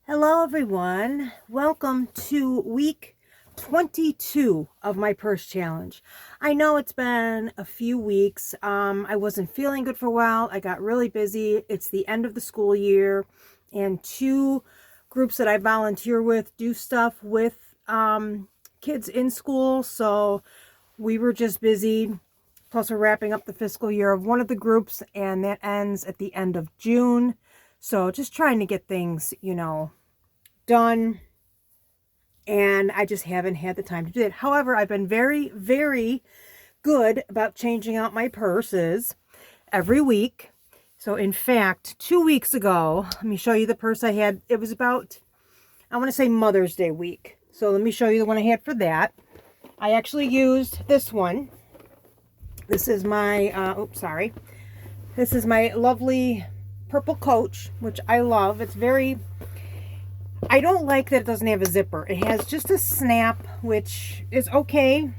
Hello everyone, welcome to week 22 of my purse challenge. I know it's been a few weeks. I wasn't feeling good for a while. I got really busy. It's the end of the school year, and two groups that I volunteer with do stuff with kids in school, so we were just busy. Plus we're wrapping up the fiscal year of one of the groups, and that ends at the end of June. So just trying to get things, done, and I just haven't had the time to do it. However, I've been very, very good about changing out my purses every week. So in fact, 2 weeks ago, let me show you the purse I had. It was about, I want to say Mother's Day week. So let me show you the one I had for that. I actually used this one. This is my, This is my lovely purple Coach, which I love. It's very, I don't like that it doesn't have a zipper. It has just a snap, which is okay,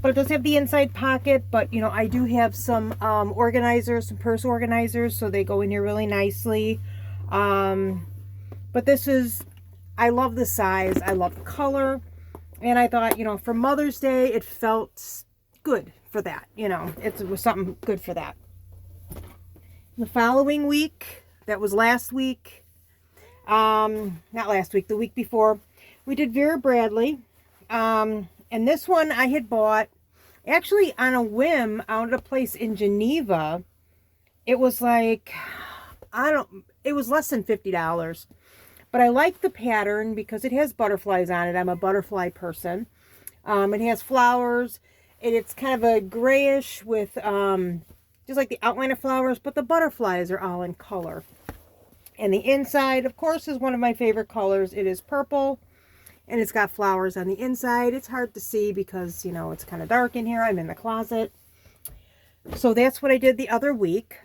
but it does have the inside pocket. But I do have some organizers, some purse organizers, so they go in here really nicely. But this is, I love the size, I love the color, and I thought, for Mother's Day, it felt good for that. It was something good for that. The following week, that was last week, not last week, the week before, we did Vera Bradley. And this one I had bought actually on a whim out at a place in Geneva. It was like, it was less than $50. But I like the pattern because it has butterflies on it. I'm a butterfly person. It has flowers, and it's kind of a grayish with just like the outline of flowers, but the butterflies are all in color. And the inside, of course, is one of my favorite colors. It is purple, and it's got flowers on the inside. It's hard to see because, it's kind of dark in here. I'm in the closet. So that's what I did the other week.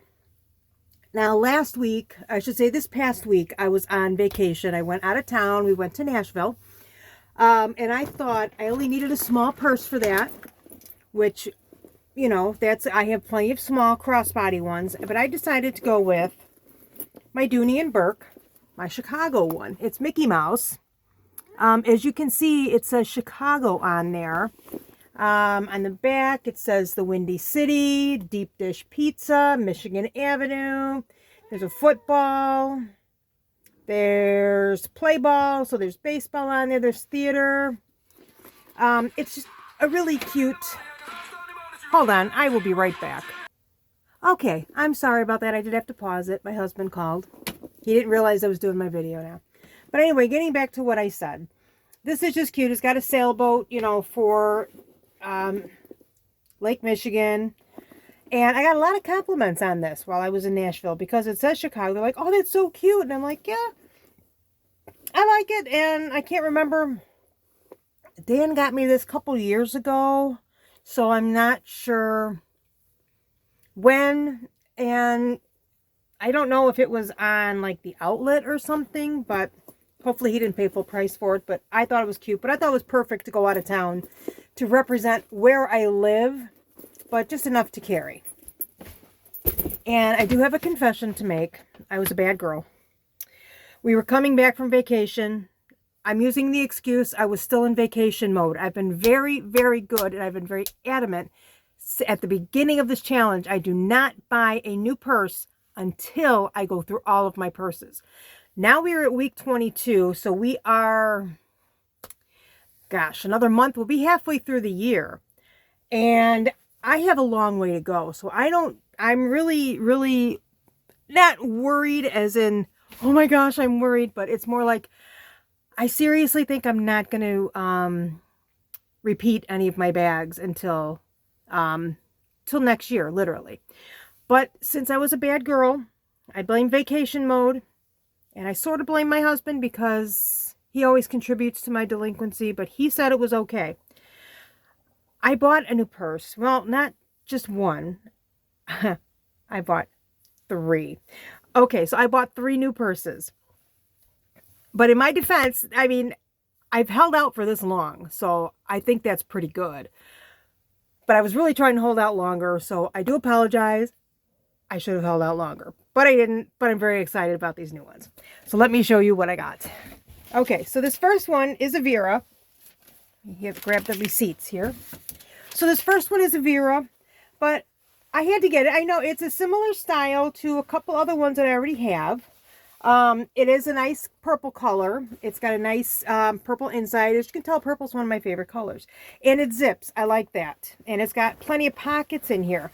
Now, last week, I should say this past week, I was on vacation. I went out of town. We went to Nashville. And I thought I only needed a small purse for that, which, I have plenty of small crossbody ones. But I decided to go with my Dooney and Bourke, my Chicago one. It's Mickey Mouse. As you can see, it says Chicago on there. On the back, it says the Windy City, Deep Dish Pizza, Michigan Avenue. There's a football. There's play ball. So there's baseball on there. There's theater. It's just a really cute... Hold on, I will be right back. Okay, I'm sorry about that. I did have to pause it. My husband called. He didn't realize I was doing my video now. But anyway, getting back to what I said. This is just cute. It's got a sailboat, for Lake Michigan. And I got a lot of compliments on this while I was in Nashville because it says Chicago. They're like, oh, that's so cute. And I'm like, yeah, I like it. And I can't remember. Dan got me this a couple years ago, so I'm not sure when, and I don't know if it was on like the outlet or something, but hopefully he didn't pay full price for it. But I thought it was cute, but I thought it was perfect to go out of town to represent where I live, but just enough to carry. And I do have a confession to make. I was a bad girl. We were coming back from vacation. I'm using the excuse I was still in vacation mode. I've been very, very good, and I've been very adamant at the beginning of this challenge. I do not buy a new purse until I go through all of my purses. Now we are at week 22, so we are, gosh, another month. We'll be halfway through the year, and I have a long way to go. So I'm really, really not worried as in, oh my gosh, I'm worried, but it's more like, I seriously think I'm not going to repeat any of my bags until till next year, literally. But since I was a bad girl, I blame vacation mode, and I sort of blame my husband because he always contributes to my delinquency, but he said it was okay. I bought a new purse. Well, not just one. I bought 3. Okay, so I bought 3 new purses. But in my defense, I mean, I've held out for this long, so I think that's pretty good. But I was really trying to hold out longer, so I do apologize. I should have held out longer, but I didn't. But I'm very excited about these new ones. So let me show you what I got. Okay, so this first one is a Vera. You have to grab the receipts here. So this first one is a Vera, but I had to get it. I know it's a similar style to a couple other ones that I already have. It is a nice purple color. It's got a nice purple inside. As you can tell, purple's one of my favorite colors. And it zips. I like that. And it's got plenty of pockets in here.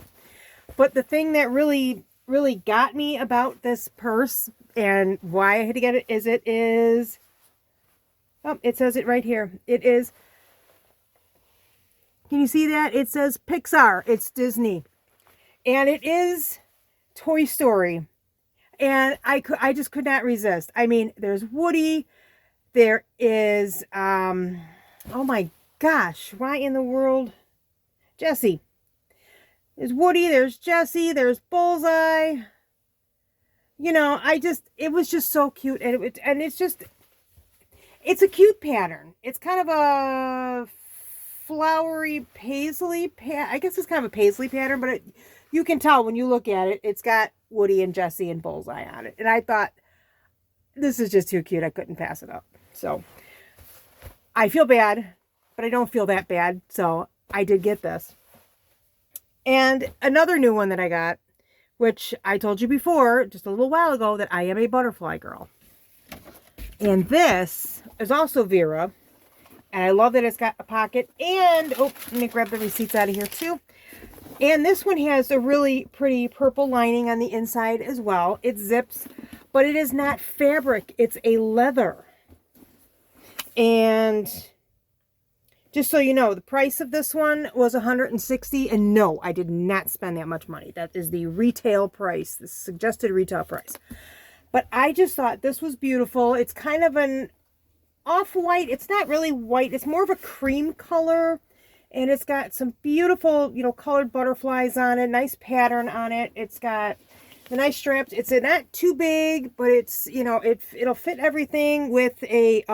But the thing that really, really got me about this purse and why I had to get it is, oh, it says it right here. It is, can you see that? It says Pixar. It's Disney. And it is Toy Story. And I just could not resist. I mean, there's Woody. There is, oh my gosh, why in the world? Jessie. There's Woody, there's Jessie, there's Bullseye. You know, it was just so cute. And it's a cute pattern. It's kind of a flowery paisley I guess it's kind of a paisley pattern, but you can tell when you look at it, it's got Woody and Jessie and Bullseye on it. And I thought, this is just too cute. I couldn't pass it up. So I feel bad, but I don't feel that bad. So I did get this. And another new one that I got, which I told you before, just a little while ago, that I am a butterfly girl. And this is also Vera. And I love that it's got a pocket. And, oh, let me grab the receipts out of here too. And this one has a really pretty purple lining on the inside as well. It zips, but it is not fabric. It's a leather. And just so you know, the price of this one was $160. And no, I did not spend that much money. That is the retail price, the suggested retail price. But I just thought this was beautiful. It's kind of an off-white. It's not really white. It's more of a cream color. And it's got some beautiful, you know, colored butterflies on it. Nice pattern on it. It's got the nice straps. It's not too big, but it's, you know, it'll fit everything with a,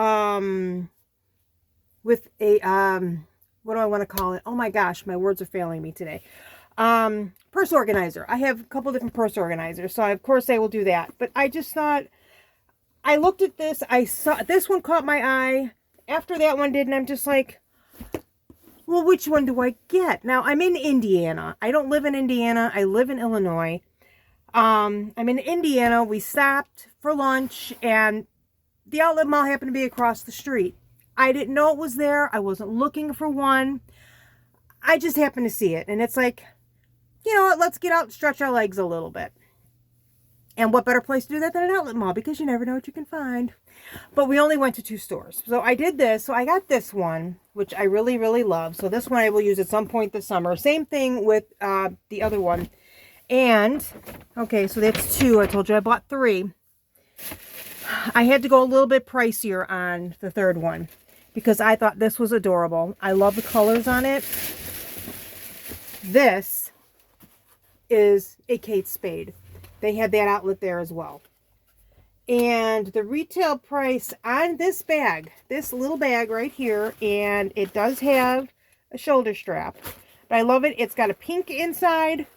what do I want to call it? Oh my gosh, my words are failing me today. Purse organizer. I have a couple different purse organizers. So of course I will do that. But I just thought, I looked at this, I saw, this one caught my eye after that one did, and I'm just like, well, which one do I get? Now, I'm in Indiana. I don't live in Indiana. I live in Illinois. I'm in Indiana. We stopped for lunch, and the outlet mall happened to be across the street. I didn't know it was there. I wasn't looking for one. I just happened to see it, and it's like, you know what? Let's get out and stretch our legs a little bit. And what better place to do that than an outlet mall? Because you never know what you can find. But we only went to 2 stores. So I did this. So I got this one, which I really, really love. So this one I will use at some point this summer. Same thing with the other one. And, okay, so that's 2. I told you I bought 3. I had to go a little bit pricier on the third one because I thought this was adorable. I love the colors on it. This is a Kate Spade. They had that outlet there as well. And the retail price on this bag, this little bag right here, and it does have a shoulder strap. But I love it. It's got a pink inside.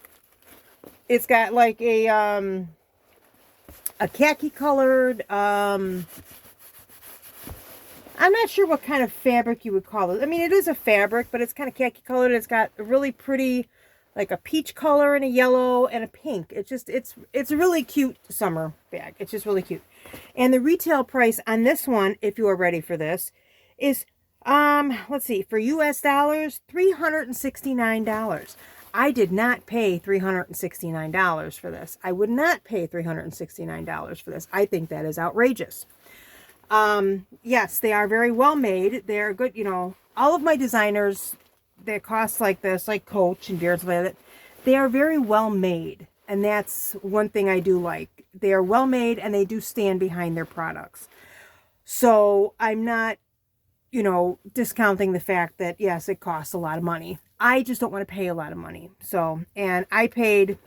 It's got like a khaki colored, I'm not sure what kind of fabric you would call it. I mean, it is a fabric, but it's kind of khaki colored. It's got a really pretty, like a peach color and a yellow and a pink. It's just, it's a really cute summer bag. It's just really cute. And the retail price on this one, if you are ready for this, is, let's see, for US dollars, $369. I did not pay $369 for this. I would not pay $369 for this. I think that is outrageous. Yes, they are very well made. They're good, you know, all of my designers that cost like this, like Coach and Beards, like that, they are very well made. And that's one thing I do like. They are well made and they do stand behind their products. So I'm not, you know, discounting the fact that, yes, it costs a lot of money. I just don't want to pay a lot of money. So, and I paid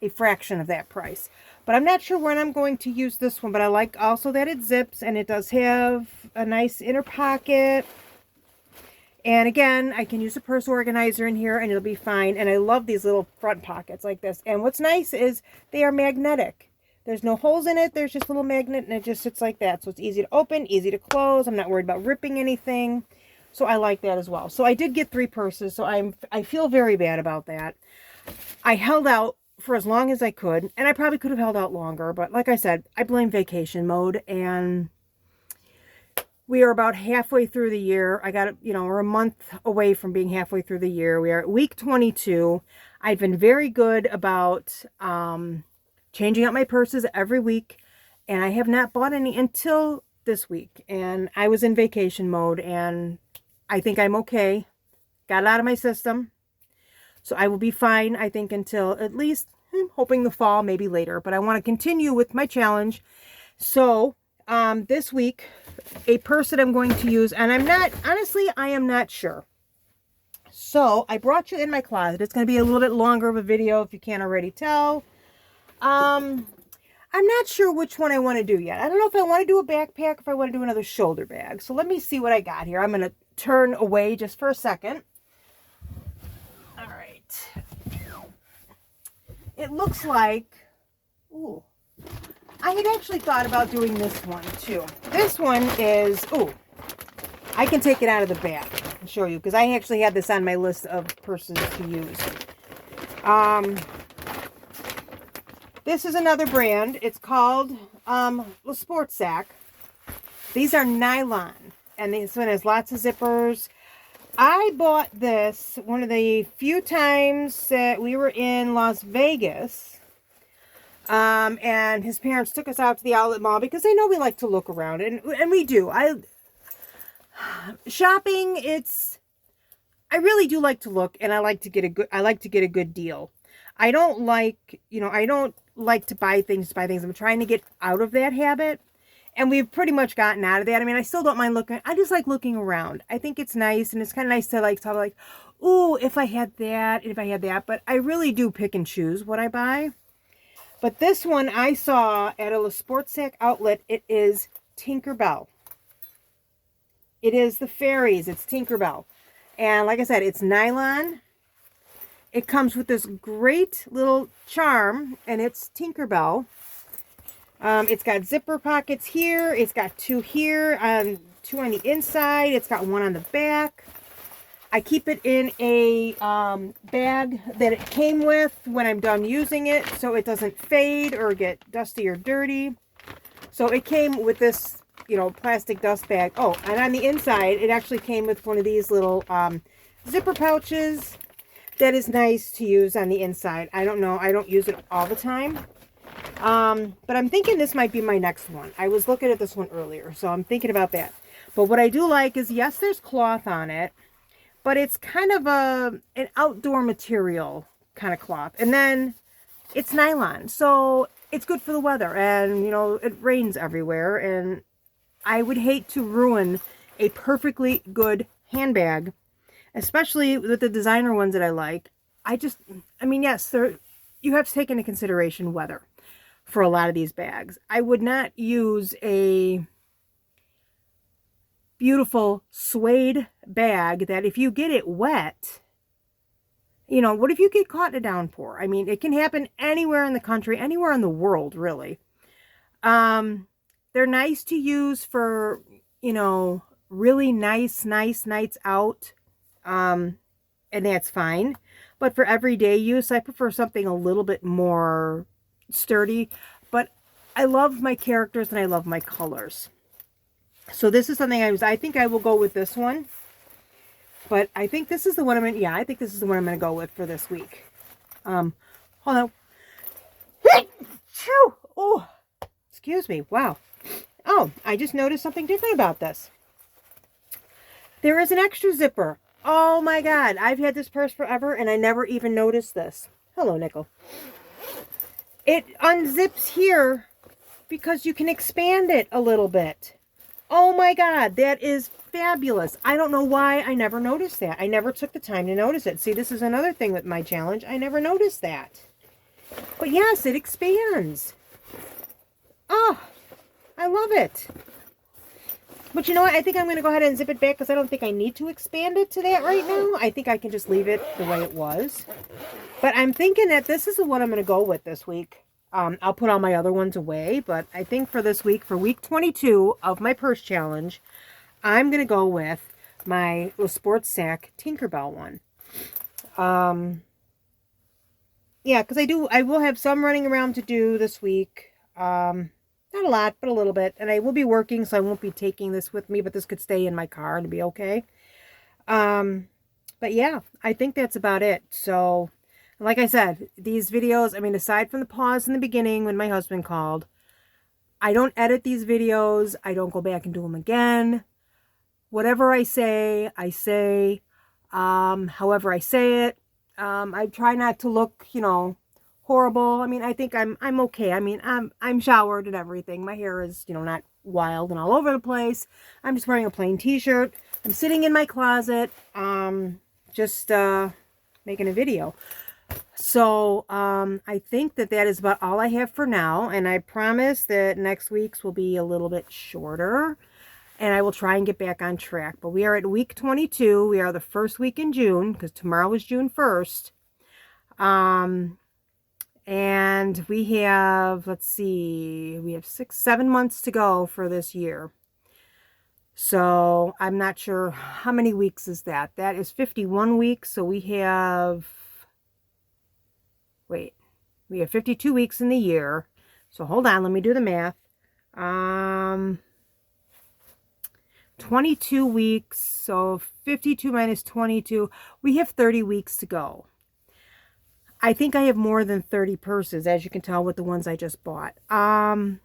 a fraction of that price. But I'm not sure when I'm going to use this one. But I like also that it zips and it does have a nice inner pocket. And again, I can use a purse organizer in here and it'll be fine. And I love these little front pockets like this. And what's nice is they are magnetic. There's no holes in it. There's just a little magnet, and it just sits like that. So it's easy to open, easy to close. I'm not worried about ripping anything. So I like that as well. So I did get 3 purses, so I feel very bad about that. I held out for as long as I could, and I probably could have held out longer, but like I said, I blame vacation mode, and we are about halfway through the year. I got, we're a month away from being halfway through the year. We are at week 22. I've been very good about changing out my purses every week, and I have not bought any until this week, and I was in vacation mode, and I think I'm okay. Got it out of my system. So I will be fine, I think, until at least, hoping the fall, maybe later. But I want to continue with my challenge. So this week, a purse that I'm going to use, and I am not sure. So I brought you in my closet. It's going to be a little bit longer of a video if you can't already tell. I'm not sure which one I want to do yet. I don't know if I want to do a backpack, if I want to do another shoulder bag. So let me see what I got here. I'm going to turn away just for a second. All right. It looks like, ooh, I had actually thought about doing this one too. This one is, ooh, I can take it out of the bag and show you, because I actually had this on my list of purses to use. This is another brand. It's called Le Sport Sac. These are nylon, and this one has lots of zippers. I bought this one of the few times that we were in Las Vegas, and his parents took us out to the outlet mall because they know we like to look around, and we do. Shopping, I really do like to look, and I like to get a good deal. I don't like to buy things. I'm trying to get out of that habit. And we've pretty much gotten out of that. I mean, I still don't mind looking. I just like looking around. I think it's nice, and it's kind of nice to talk like, ooh, if I had that, if I had that. But I really do pick and choose what I buy. But this one I saw at a Le Sport Sac outlet. It is Tinkerbell. It is the fairies. It's Tinkerbell. And like I said, it's nylon. It comes with this great little charm, and it's Tinkerbell. It's got zipper pockets here. It's got 2 here, 2 on the inside. It's got 1 on the back. I keep it in a bag that it came with when I'm done using it, so it doesn't fade or get dusty or dirty. So it came with this, plastic dust bag. Oh, and on the inside, it actually came with one of these little zipper pouches that is nice to use on the inside. I don't know. I don't use it all the time. But I'm thinking this might be my next one. I was looking at this one earlier, so I'm thinking about that. But what I do like is, yes, there's cloth on it, but it's kind of an outdoor material kind of cloth. And then it's nylon, so it's good for the weather. And, it rains everywhere. And I would hate to ruin a perfectly good handbag, especially with the designer ones that I like. Yes, you have to take into consideration weather for a lot of these bags. I would not use a beautiful suede bag that if you get it wet, what if you get caught in a downpour? I mean, it can happen anywhere in the country, anywhere in the world, really. They're nice to use for, really nice nights out. And that's fine. But for everyday use, I prefer something a little bit more sturdy. But I love my characters and I love my colors. So this is something I think I will go with this one. But I think this is the one I think this is the one I'm going to go with for this week. Hold on. Oh, excuse me. Wow. Oh, I just noticed something different about this. There is an extra zipper. Oh my God. I've had this purse forever and I never even noticed this. Hello, Nickel. It unzips here because you can expand it a little bit. Oh my God, that is fabulous. I don't know why I never noticed that. I never took the time to notice it. See, this is another thing with my challenge. I never noticed that. But yes, it expands. Oh, I love it. But you know what? I think I'm going to go ahead and zip it back because I don't think I need to expand it to that right now. I think I can just leave it the way it was. But I'm thinking that this is the one I'm going to go with this week. I'll put all my other ones away, but I think for this week, for week 22 of my purse challenge, I'm going to go with my Sports Sack Tinkerbell one. Yeah, because I will have some running around to do this week. Not a lot, but a little bit. And I will be working, so I won't be taking this with me, but this could stay in my car and be okay. But yeah, I think that's about it. So, like I said, these videos, I mean, aside from the pause in the beginning when my husband called, I don't edit these videos. I don't go back and do them again. Whatever I say, I say. However I say it. I try not to look, horrible. I mean, I think I'm okay. I mean, I'm showered and everything. My hair is, not wild and all over the place. I'm just wearing a plain t-shirt. I'm sitting in my closet, just making a video. So, I think that is about all I have for now. And I promise that next week's will be a little bit shorter. And I will try and get back on track. But we are at week 22. We are the first week in June, because tomorrow is June 1st. And we have, let's see, we have 7 months to go for this year. So I'm not sure how many weeks is that. That is 51 weeks. So we have 52 weeks in the year. So hold on, let me do the math. 22 weeks. So 52 minus 22. We have 30 weeks to go. I think I have more than 30 purses, as you can tell with the ones I just bought. But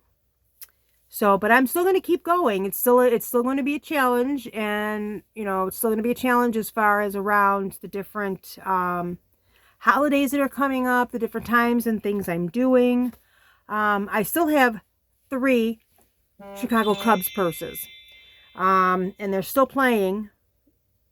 I'm still going to keep going. It's still going to be a challenge, and it's still going to be a challenge as far as around the different holidays that are coming up, the different times and things I'm doing. I still have 3 Chicago Cubs purses, and they're still playing.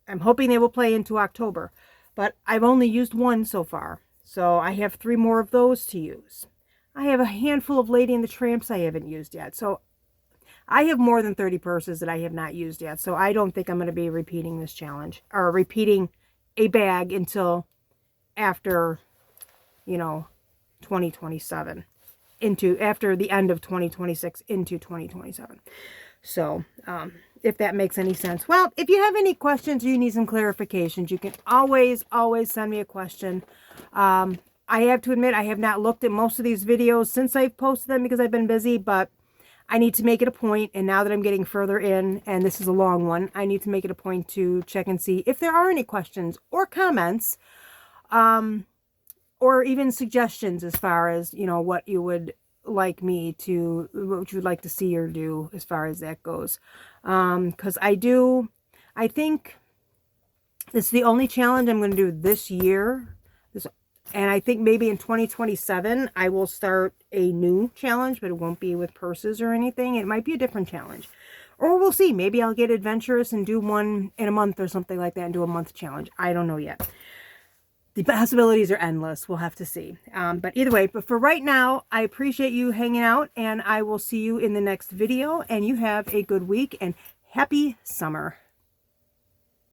I'm hoping they will play into October, but I've only used 1 so far. So I have 3 more of those to use. I have a handful of Lady and the Tramps I haven't used yet. So I have more than 30 purses that I have not used yet. So I don't think I'm going to be repeating this challenge or repeating a bag until after, 2027, after the end of 2026 into 2027. So, if that makes any sense. Well, if you have any questions or you need some clarifications, you can always send me a question. I have to admit, I have not looked at most of these videos since I've posted them because I've been busy, but I need to make it a point, and now that I'm getting further in, and this is a long one, I need to make it a point to check and see if there are any questions or comments, or even suggestions as far as, what you would like what you would like to see or do as far as that goes. Because I think this is the only challenge I'm going to do this year. And I think maybe in 2027, I will start a new challenge, but it won't be with purses or anything. It might be a different challenge. Or we'll see. Maybe I'll get adventurous and do one in a month or something like that and do a month challenge. I don't know yet. The possibilities are endless. We'll have to see. But either way, but for right now, I appreciate you hanging out, and I will see you in the next video. And you have a good week and happy summer.